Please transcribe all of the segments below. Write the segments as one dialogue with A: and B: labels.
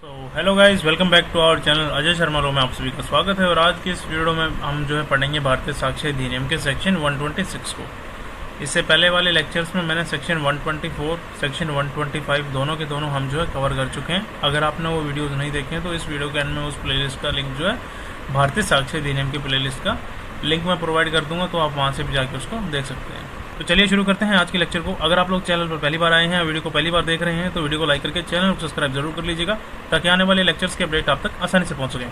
A: Hello guys, welcome back to our channel Ajay Sharma row में आप सभी का स्वागत है। और आज की इस वीडियो में हम जो है पढ़ेंगे भारतीय साक्ष्य अधिनियम के सेक्शन 126 को। इससे पहले वाले लेक्चर्स में मैंने सेक्शन 124, सेक्शन 125 दोनों के दोनों हम जो है कवर कर चुके हैं। अगर आपने वो वीडियोस नहीं देखे हैं तो इस वीडियो के एंड में उस प्लेलिस्ट का लिंक जो है भारतीय साक्ष्य अधिनियम की प्लेलिस्ट का लिंक मैं प्रोवाइड कर दूंगा, तो आप वहाँ से भी जाकर उसको देख सकते हैं। तो चलिए शुरू करते हैं आज के लेक्चर को। अगर आप लोग चैनल पर पहली बार आए हैं, वीडियो को पहली बार देख रहे हैं, तो वीडियो को लाइक करके चैनल को सब्सक्राइब जरूर कर लीजिएगा, ताकि आने वाले लेक्चर्स के अपडेट आप तक आसानी से पहुंच सकें।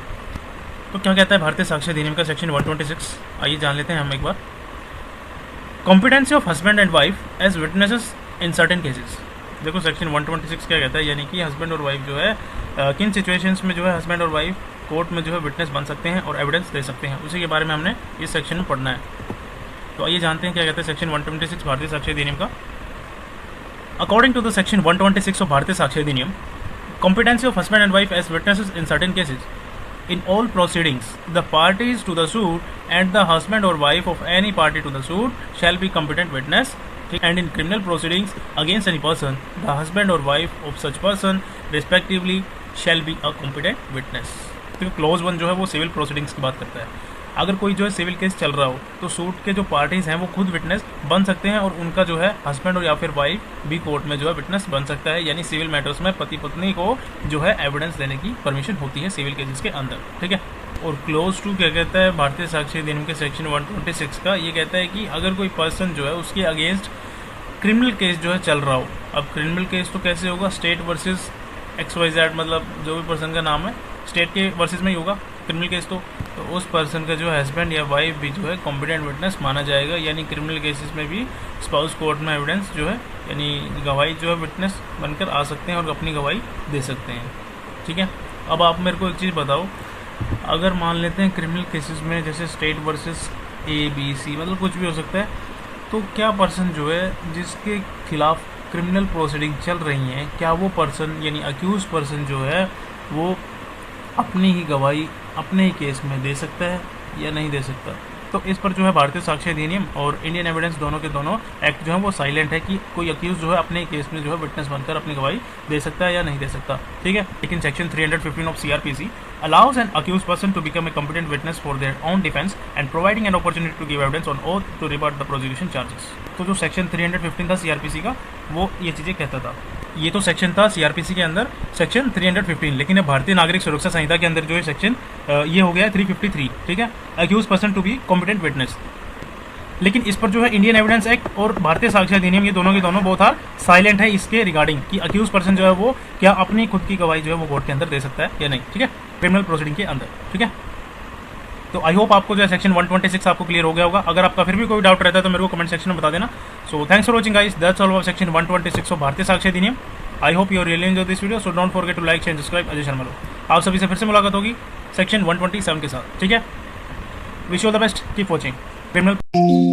A: तो क्या कहता है भारतीय साक्ष्य अधिनियम का सेक्शन 126, आइए जान लेते हैं हम एक बार। Competency of husband and wife as witnesses in certain cases. देखो सेक्शन 126 क्या कहता है, यानी कि हस्बैंड और वाइफ जो है किन सिचुएशंस में जो है हस्बैंड और वाइफ कोर्ट में जो है विटनेस बन सकते हैं और एविडेंस दे सकते हैं, उसी के बारे में हमने इस सेक्शन में पढ़ना है। तो आइए जानते हैं क्या कहते हैं सेक्शन 126 भारतीय साक्ष्य अधिनियम का। According to the section 126 of Bharatiya Sakshya अधिनियम, competency of husband and wife as witnesses in certain cases. In all proceedings, the parties to the suit and the husband or wife of any party to the suit shall be competent witness. And in criminal proceedings against any person, the husband or wife of such person respectively shall be a competent witness. तो close 1 जो है वो civil proceedings की बात करता है। अगर कोई जो है सिविल केस चल रहा हो तो सूट के जो पार्टीज हैं वो खुद विटनेस बन सकते हैं, और उनका जो है हस्बैंड और या फिर वाइफ भी कोर्ट में जो है विटनेस बन सकता है। यानी सिविल मैटर्स में पति पत्नी को जो है एविडेंस देने की परमिशन होती है सिविल केसेस के अंदर, ठीक है। और क्लोज 2 क्या कहता है भारतीय साक्ष्य अधिनियम के सेक्शन 126 का, ये कहता है कि अगर कोई पर्सन जो है उसके अगेंस्ट क्रिमिनल केस जो है चल रहा हो। अब क्रिमिनल केस तो कैसे होगा, स्टेट वर्सेस XYZ, मतलब जो भी पर्सन का नाम है स्टेट के वर्सेस में ही होगा क्रिमिनल केस। तो उस पर्सन का जो हस्बैंड या वाइफ भी जो है कॉम्पिटेंट विटनेस माना जाएगा। यानी क्रिमिनल केसेस में भी स्पाउस कोर्ट में एविडेंस जो है यानी गवाही जो है विटनेस बनकर आ सकते हैं और अपनी गवाही दे सकते हैं, ठीक है। अब आप मेरे को एक चीज़ बताओ, अगर मान लेते हैं क्रिमिनल केसेस में जैसे स्टेट वर्सेस ABC, मतलब कुछ भी हो सकता है, तो क्या पर्सन जो है जिसके खिलाफ क्रिमिनल प्रोसीडिंग चल रही हैं, क्या वो पर्सन यानी अक्यूज पर्सन जो है वो अपनी ही गवाही अपने ही केस में दे सकता है या नहीं दे सकता। तो इस पर जो है भारतीय साक्ष्य अधिनियम और इंडियन एविडेंस दोनों के दोनों एक्ट जो है वो साइलेंट है कि कोई अक्यूज जो है अपने केस में जो है विटनेस बनकर अपनी गवाही दे सकता है या नहीं दे सकता, ठीक है। लेकिन section 315 of CRPC allows an accused person to become a competent witness for their own defense and providing an opportunity to give evidence on oath to rebut the prosecution charges। तो जो सेक्शन 315 था CRPC का, वो ये चीज़ें कहता था। ये तो सेक्शन था CRPC के अंदर सेक्शन 315, लेकिन अब भारतीय नागरिक सुरक्षा संहिता के अंदर जो है सेक्शन ये हो गया है 353, ठीक है, accused person to be competent witness. लेकिन इस पर जो है इंडियन एविडेंस एक्ट और भारतीय साक्ष्य अधिनियम ये दोनों के दोनों बहुत आर साइलेंट है इसके रिगार्डिंग कि अक्यूज पर्सन जो है वो क्या अपनी खुद की गवाही जो है वो कोर्ट के अंदर दे सकता है या नहीं, ठीक है, क्रिमिनल प्रोसीडिंग के अंदर, ठीक है। तो आई होप आपको जो है सेक्शन 126 आपको क्लियर हो गया होगा। अगर आपका फिर भी कोई डाउट रहता है तो मेरे को कमेंट सेक्शन में बता देना। So thanks for watching guys, that's all about section 126 of Bharatiya Sakshya Adhiniyam. I hope you really enjoy this video, so don't forget to like share subscribe Ajay Sharma row. आप सभी से फिर से मुलाकात होगी सेक्शन 127 के साथ, ठीक है। Wish you all the best, keep watching criminal.